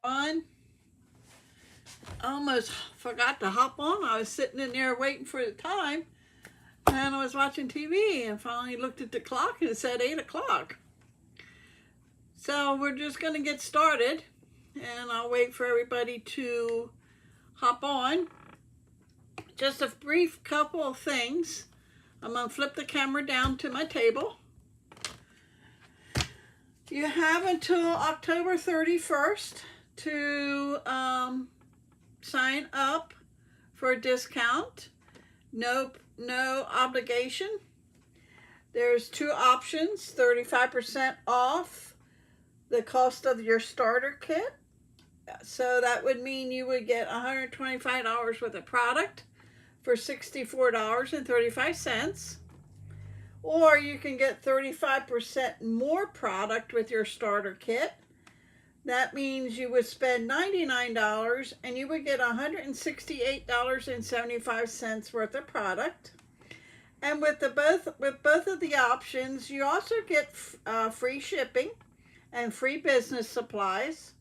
I almost forgot to hop on. I was sitting in there waiting for the time, and I was watching TV and finally looked at the clock and it said 8 o'clock. So we're just going to get started, and I'll wait for everybody to hop on. Just a brief couple of things. I'm going to flip the camera down to my table. You have until October 31st to sign up for a discount. No obligation. There's two options: 35% off the cost of your starter kit. So that would mean you would get $125 worth of product for $64.35. Or you can get 35% more product with your starter kit. That means you would spend $99 and you would get $168.75 worth of product. And with both of the options, you also get free shipping and free business supplies.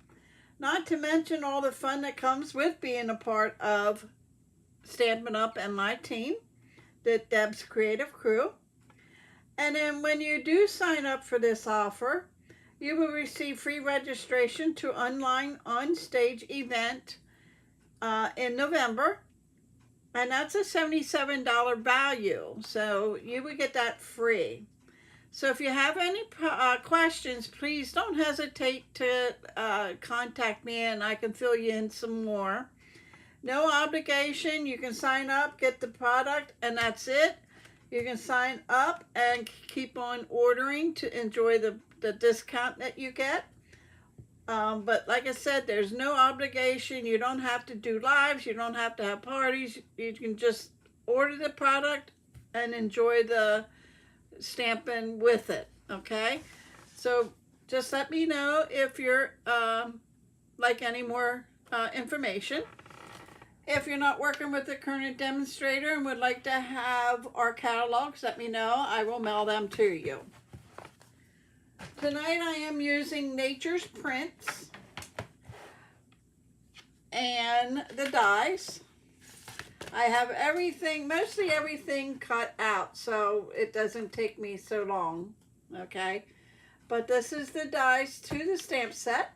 Not to mention all the fun that comes with being a part of Stampin' Up! And my team, Deb's Creative Crew. And then when you do sign up for this offer, you will receive free registration to online on-stage event in November. And that's a $77 value. So you would get that free. So if you have any questions, please don't hesitate to contact me and I can fill you in some more. No obligation. You can sign up, get the product, and that's it. You can sign up and keep on ordering to enjoy the discount that you get. But like I said, there's no obligation. You don't have to do lives. You don't have to have parties. You can just order the product and enjoy the stamping with it. Okay? So just let me know if you're like any more information. If you're not working with the current demonstrator and would like to have our catalogs, let me know. I will mail them to you. Tonight I am using Nature's Prints and the dies. I have everything, mostly everything cut out, so it doesn't take me so long, okay? But this is the dies to the stamp set.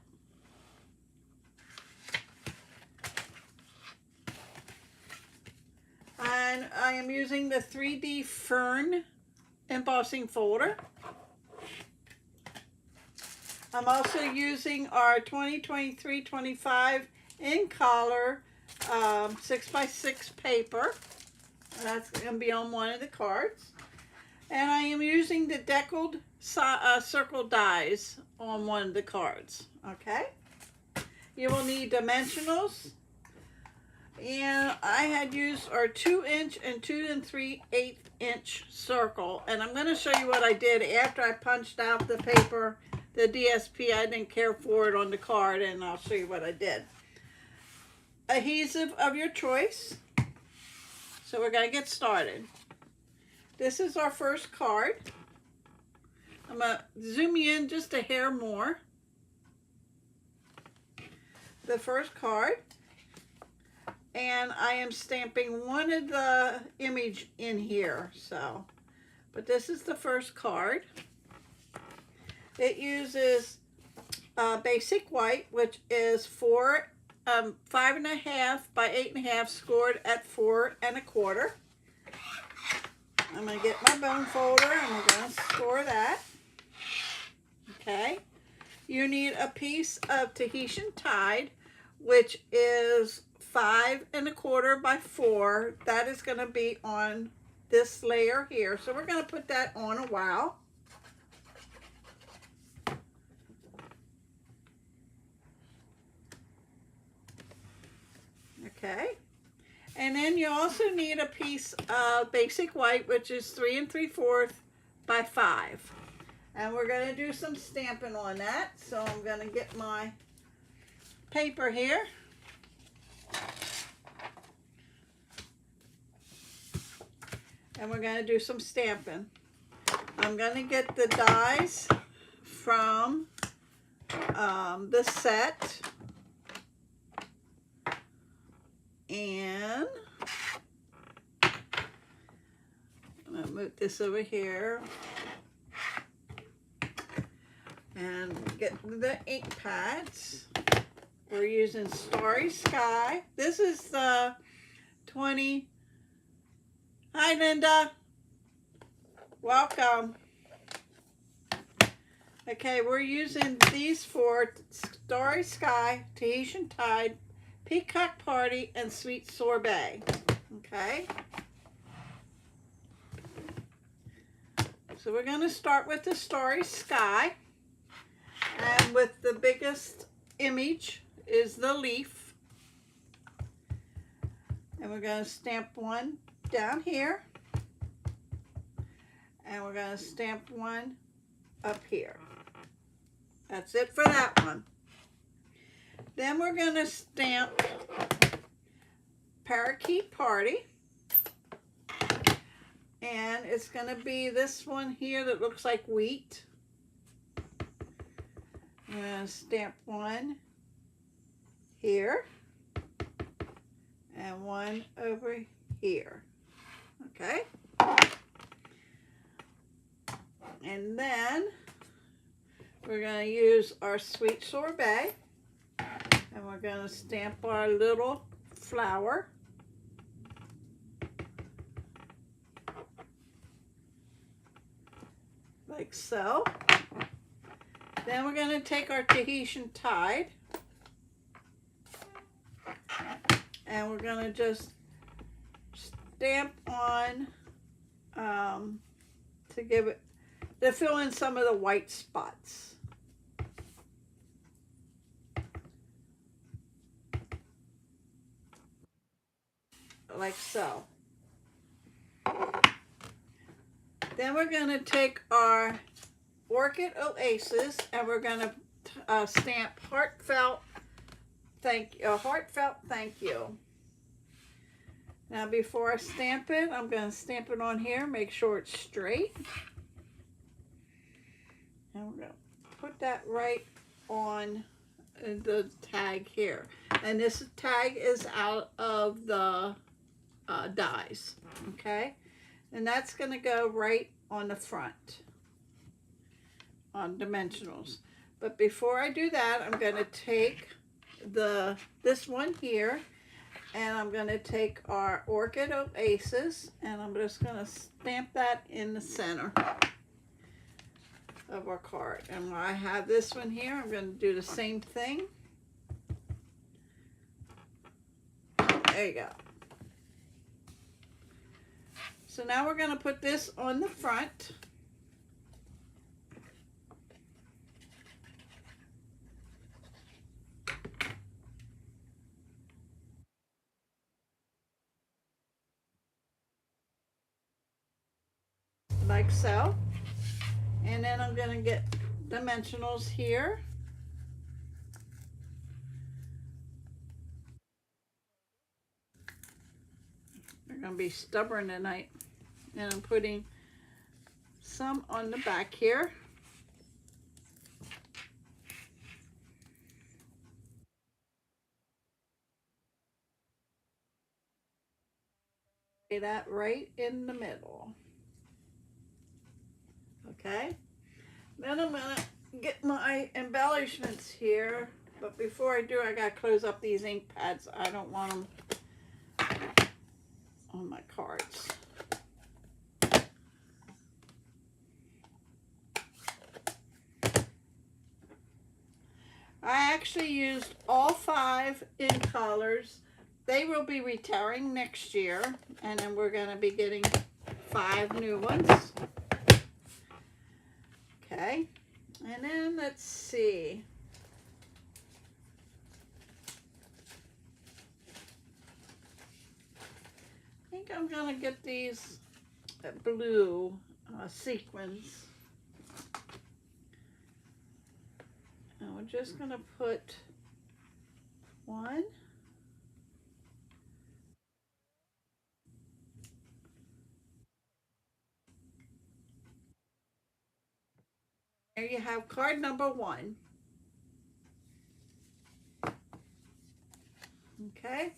And I am using the 3D Fern embossing folder. I'm also using our 2023-25 in color 6x6 paper. That's going to be on one of the cards. And I am using the deckled circle dies on one of the cards. Okay. You will need dimensionals. And I had used our 2-inch and 2 3/8-inch circle. And I'm going to show you what I did after I punched out the paper, the DSP. I didn't care for it on the card, and I'll show you what I did. Adhesive of your choice. So we're going to get started. This is our first card. I'm going to zoom you in just a hair more. The first card. And I am stamping one of the image in here, so. But this is the first card. It uses basic white, which is 5.5 by 8.5 scored at 4 1/4. I'm going to get my bone folder and we're going to score that. Okay. You need a piece of Tahitian Tide, which is 5 1/4 by 4. That is going to be on this layer here. So we're going to put that on a while. Okay. And then you also need a piece of basic white, which is 3 3/4 by 5. And we're going to do some stamping on that. So I'm going to get my paper here. And we're going to do some stamping. I'm going to get the dies from the set. And I'm going to move this over here and get the ink pads. We're using Starry Sky. This is the 20. Hi, Linda. Welcome. Okay, we're using these for Starry Sky, Tahitian Tide, Peacock Party, and Sweet Sorbet. Okay. So we're going to start with the Starry Sky. And with the biggest image is the leaf. And we're going to stamp one down here. And we're going to stamp one up here. That's it for that one. Then we're going to stamp Parakeet Party. And it's going to be this one here that looks like wheat. I'm going to stamp one here and one over here. Okay. And then we're going to use our Sweet Sorbet, and we're going to stamp our little flower. Like so. Then we're going to take our Tahitian Tide, and we're going to just stamp on to give it, to fill in some of the white spots. Like so. Then we're going to take our Orchid Oasis, and we're going to stamp heartfelt thank you. Now before I stamp it, I'm going to stamp it on here, make sure it's straight. And we're going to put that right on the tag here. And this tag is out of the dies, okay? And that's going to go right on the front on dimensionals. But before I do that, I'm going to take this one here, and I'm going to take our Orchid Oasis, and I'm just going to stamp that in the center of our card. And I have this one here. I'm going to do the same thing. There you go. So now we're going to put this on the front. Like so. And then I'm going to get dimensionals here. They're going to be stubborn tonight. And I'm putting some on the back here. Lay that right in the middle. Okay. Then I'm going to get my embellishments here. But before I do, I got to close up these ink pads. I don't want them on my cards. I actually used all 5 ink colors. They will be retiring next year, and then we're going to be getting 5 new ones. Okay, and then let's see. I think I'm going to get these blue sequins. And we're just going to put one. There you have card number 1. Okay.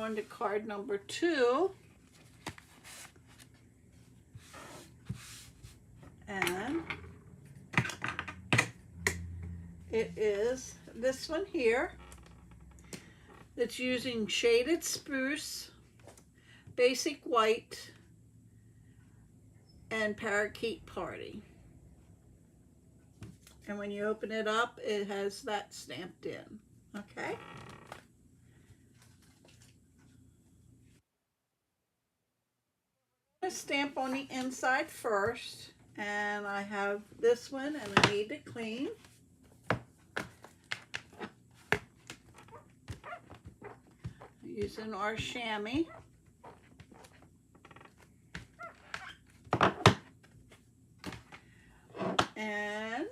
on to card number 2. And it is this one here that's using Shaded Spruce, Basic White, and Parakeet Party. And when you open it up, it has that stamped in. Okay? I'm going to stamp on the inside first. And I have this one, and I need to clean. Using our chamois. And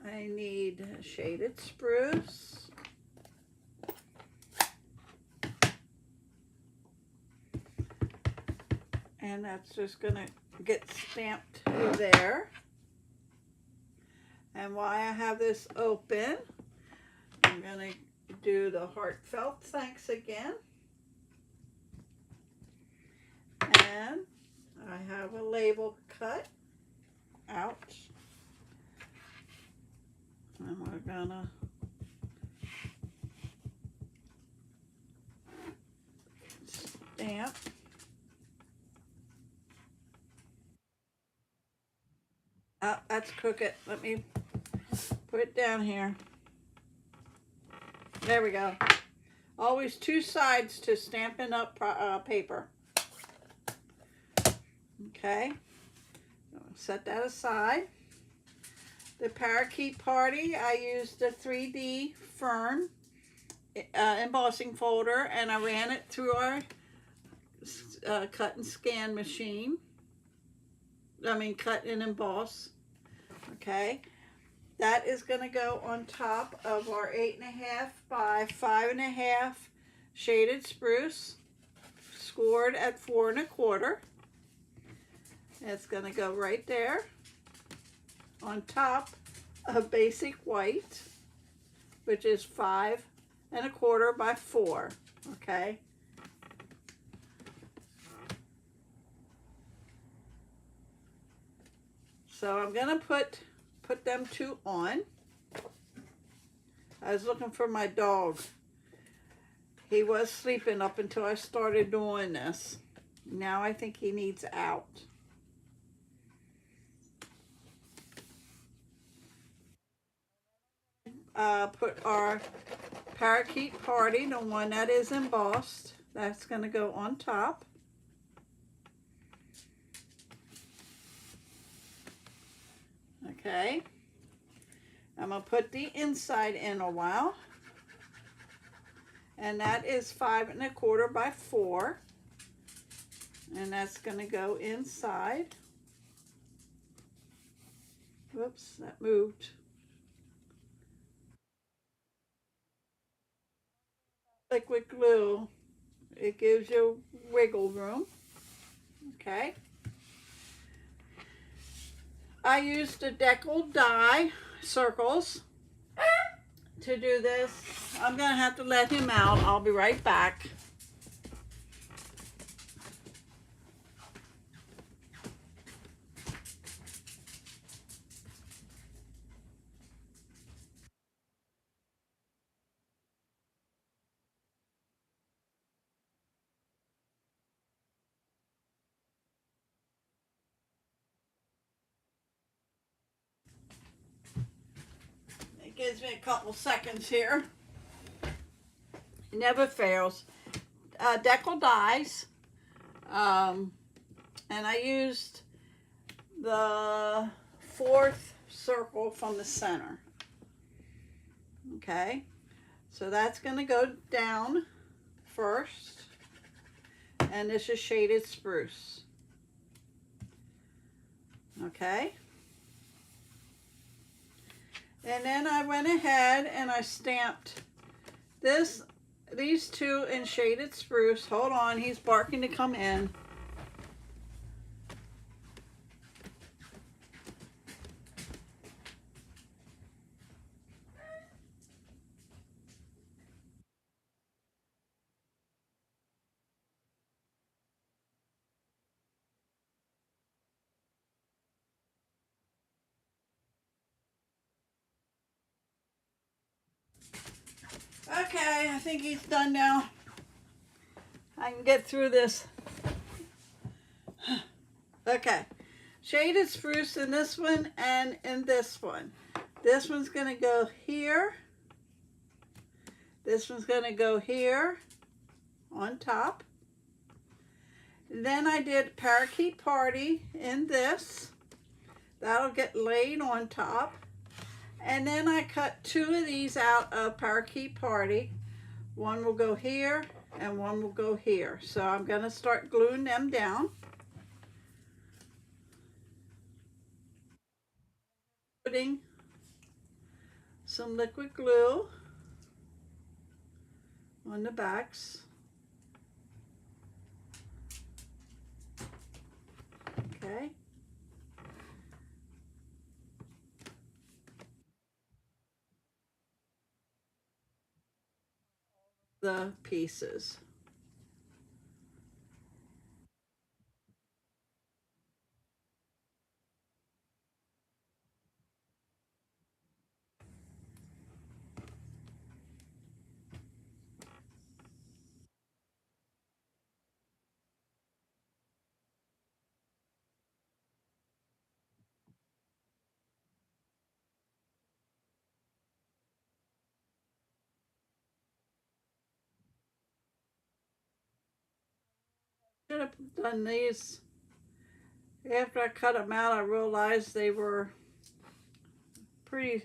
I need Shaded Spruce. And that's just going to get stamped there. And while I have this open, I'm going to do the heartfelt thanks again. And I have a label cut out. And we're gonna stamp. That's crooked. Let me put it down here. There we go. Always 2 sides to Stampin' Up! Paper. Okay. Set that aside. The Parakeet Party, I used a 3D Fern embossing folder, and I ran it through our cut and scan machine. Cut and emboss. Okay. That is going to go on top of our 8.5 by 5.5 Shaded Spruce, scored at 4 1/4. It's going to go right there on top of Basic White, which is 5 1/4 by 4. Okay. So I'm going to put them 2 on. I was looking for my dog. He was sleeping up until I started doing this. Now I think he needs out. Put our Parakeet Party, the one that is embossed, that's going to go on top. Okay. I'm going to put the inside in a while. And that is 5 1/4 by 4. And that's going to go inside. Whoops, that moved. Liquid glue. It gives you wiggle room. Okay. I used the Deckle die circles to do this. I'm going to have to let him out. I'll be right back. It gives me a couple seconds here. It never fails. Deckle dies. And I used the 4th circle from the center. Okay. So that's going to go down first. And this is Shaded Spruce. Okay. And then I went ahead and I stamped these 2 in Shaded Spruce. Hold on, he's barking to come in. Okay, I think he's done now. I can get through this. Okay, shaded spruce in this one and in this one. This one's gonna go here. This one's gonna go here on top. Then I did Parakeet Party in this. That'll get laid on top. And then I cut two of these out of Parakeet Party. One will go here and one will go here. So I'm gonna start gluing them down. Putting some liquid glue on the backs. Okay. The pieces. Should have done these after I cut them out. I realized they were pretty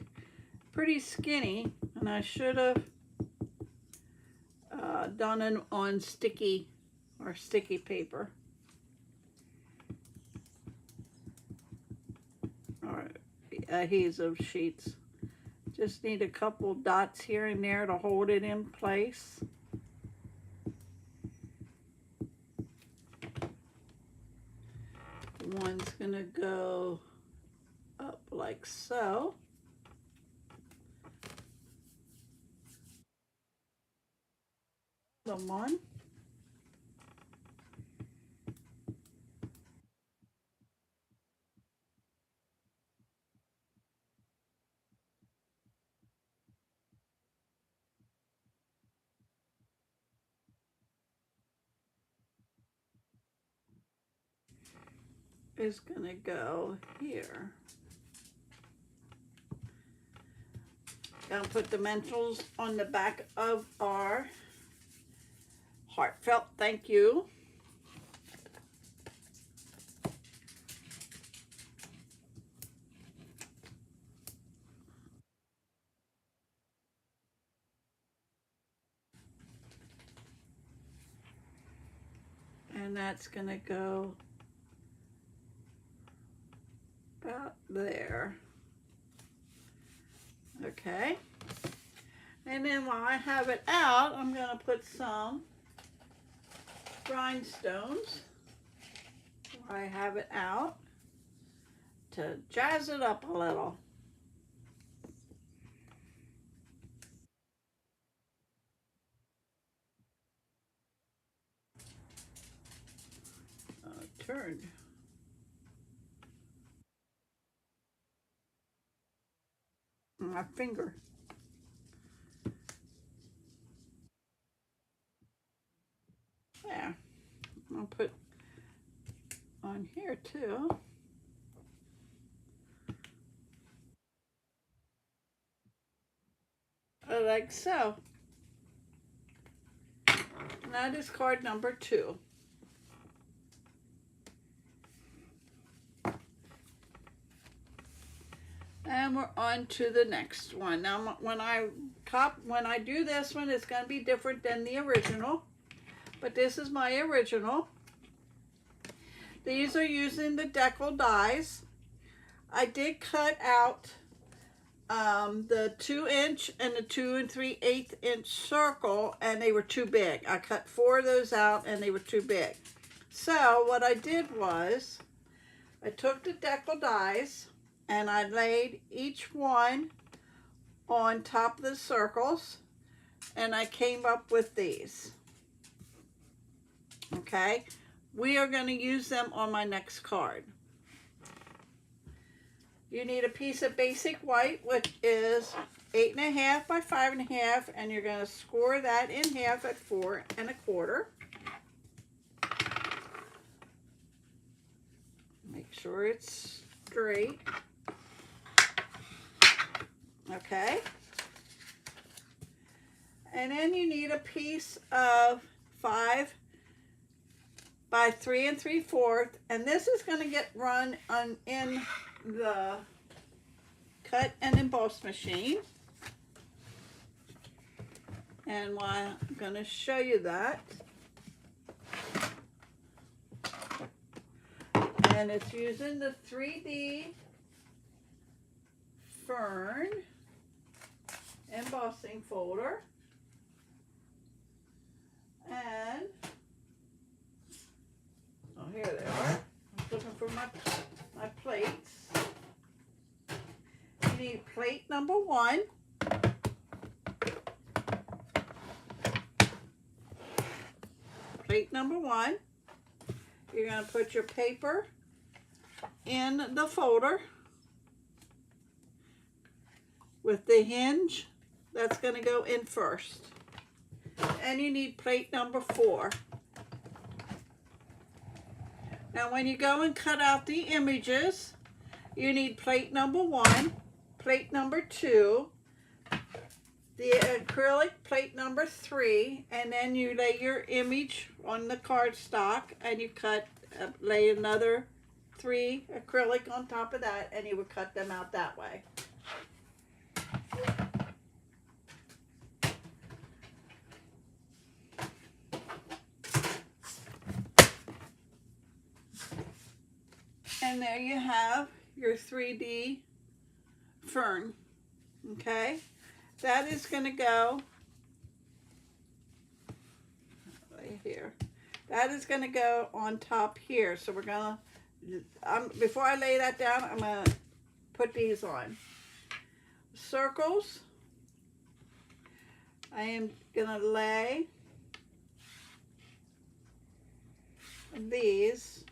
skinny, and I should have done it on sticky paper or adhesive sheets. Just need a couple dots here and there to hold it in place. One's gonna go up like so. The one. Is gonna go here. Gonna put dimensionals on the back of our heartfelt thank you. And that's gonna go about there. Okay. And then while I have it out, I'm gonna put some rhinestones while I have it out to jazz it up a little. Turn. My finger. There. I'll put on here too. Like so. And that is card number 2. And we're on to the next one. Now, when I do this one, it's going to be different than the original. But this is my original. These are using the decal dies. I did cut out the 2-inch and the 2 3/8 inch circle, and they were too big. I cut 4 of those out, and they were too big. So what I did was, I took the decal dies, and I laid each one on top of the circles, and I came up with these. Okay, we are going to use them on my next card. You need a piece of basic white, which is 8.5 by 5.5, and you're going to score that in half at 4.25. Make sure it's straight. Okay. And then you need a piece of 5 by 3 3/4, and this is going to get run in the cut and emboss machine. And I'm going to show you that. And it's using the 3D Fern embossing folder. And, oh, here they are. I'm looking for my plates. You need plate number 1. Plate number 1. You're going to put your paper in the folder with the hinge. That's going to go in first. And you need plate number 4. Now when you go and cut out the images, you need plate number 1, plate number 2, the acrylic plate number 3, and then you lay your image on the cardstock and you lay another 3 acrylic on top of that, and you would cut them out that way. And there you have your 3D fern. Okay, that is going to go right here. That is going to go on top here. So we're going to, before I lay that down, I'm going to put these on. Circles, I am going to lay these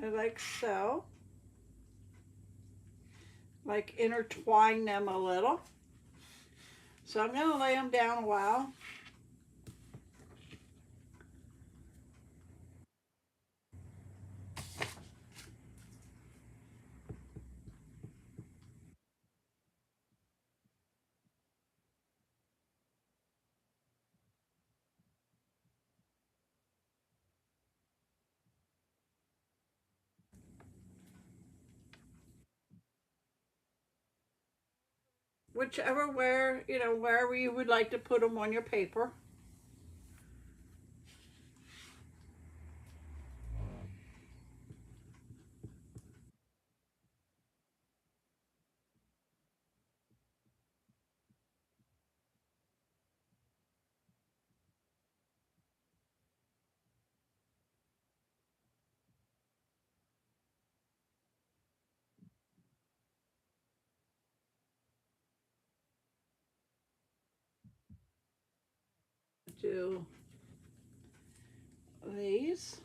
like so, like intertwine them a little. So I'm going to lay them down a while. Wherever you would like to put them on your paper. Do these.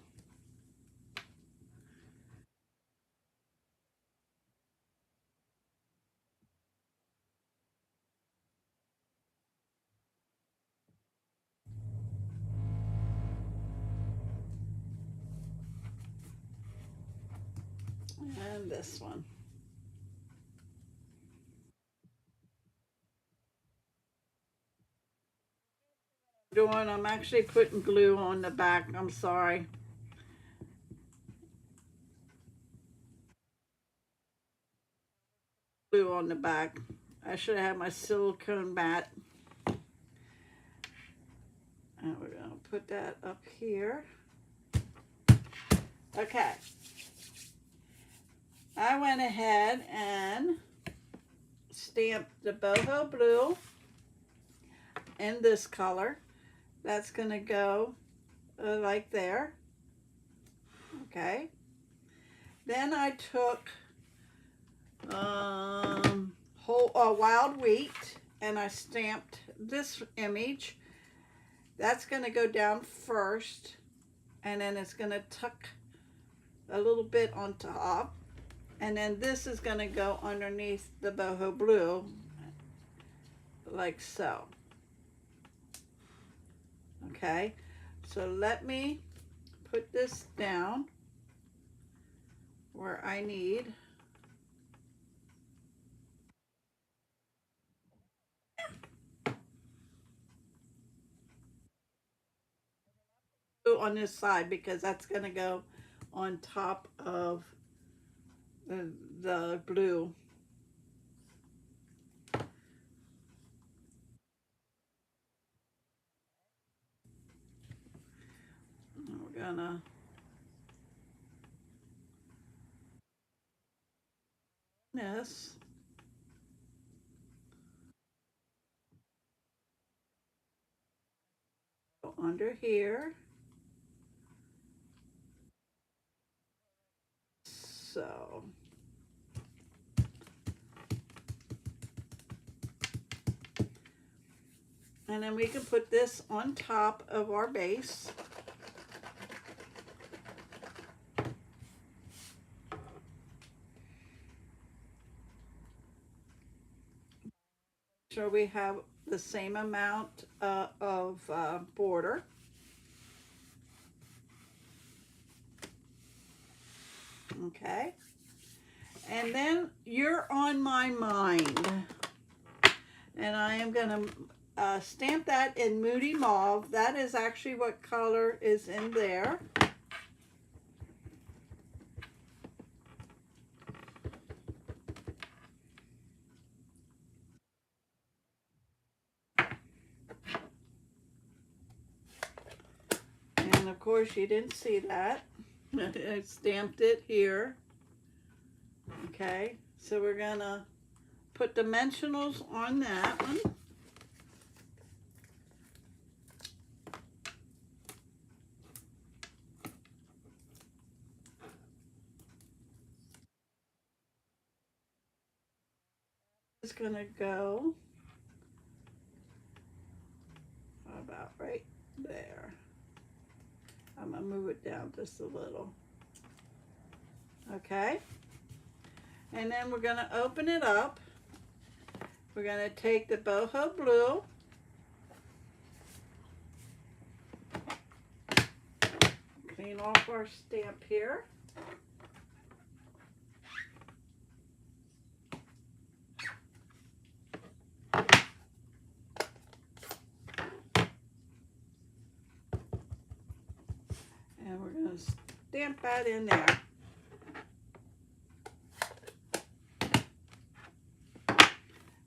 And this one. I'm actually putting glue on the back. I'm sorry. Glue on the back. I should have had my silicone mat. And we're going to put that up here. Okay. I went ahead and stamped the boho blue in this color. That's going to go like there. Okay. Then I took wild wheat and I stamped this image. That's going to go down first, and then it's going to tuck a little bit on top, and then this is going to go underneath the boho blue like so. Okay, so let me put this down where I need. On this side because that's going to go on top of the blue. We're gonna this go under here. So and then we can put this on top of our base. So we have the same amount of border. Okay. And then you're on my mind. And I am going to stamp that in Moody Mauve. That is actually what color is in there. And of course you didn't see that. I stamped it here. Okay, so we're gonna put dimensionals on that one. It's gonna go about right there. I'm gonna move it down just a little. Okay, and then we're gonna open it up. We're gonna take the boho blue, clean off our stamp here. And we're going to stamp that in there.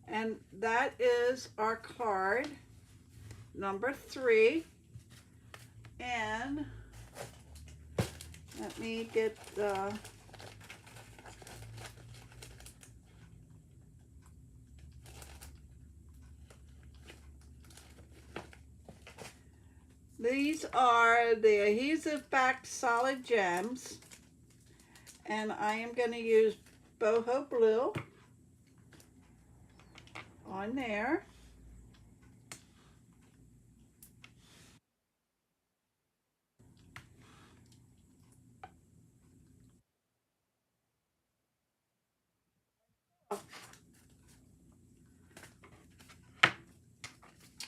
And that is our card number 3. And let me get the these are the adhesive backed solid gems, and I am going to use boho blue on there.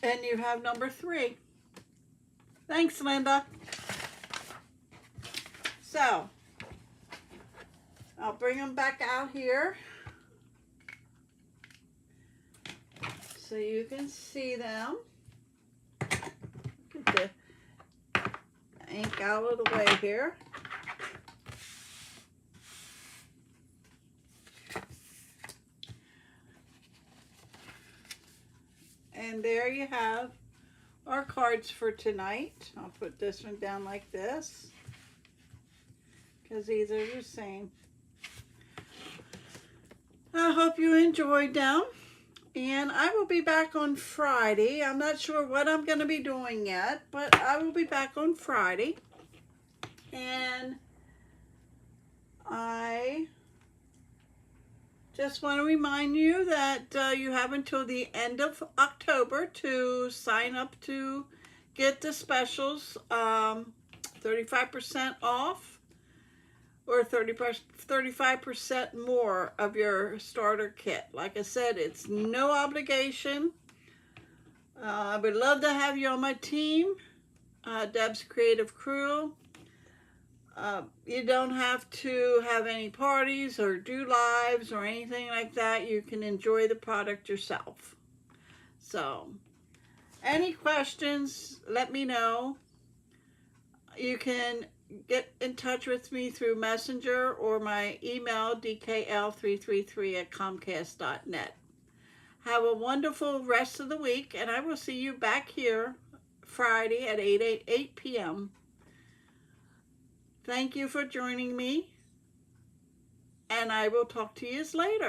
And you have number 3. Thanks, Linda. So, I'll bring them back out here so you can see them. Get the ink out of the way here. And there you have our cards for tonight. I'll put this one down like this because these are the same. I hope you enjoyed them, and I will be back on Friday. I'm not sure what I'm going to be doing yet, but I will be back on Friday. And I just want to remind you that you have until the end of October to sign up to get the specials 35% off or 35% more of your starter kit. Like I said, it's no obligation. I would love to have you on my team, Deb's Creative Crew. You don't have to have any parties or do lives or anything like that. You can enjoy the product yourself. So, any questions, let me know. You can get in touch with me through Messenger or my email, dkl333@comcast.net. Have a wonderful rest of the week, and I will see you back here Friday at 8 p.m. Thank you for joining me, and I will talk to you later.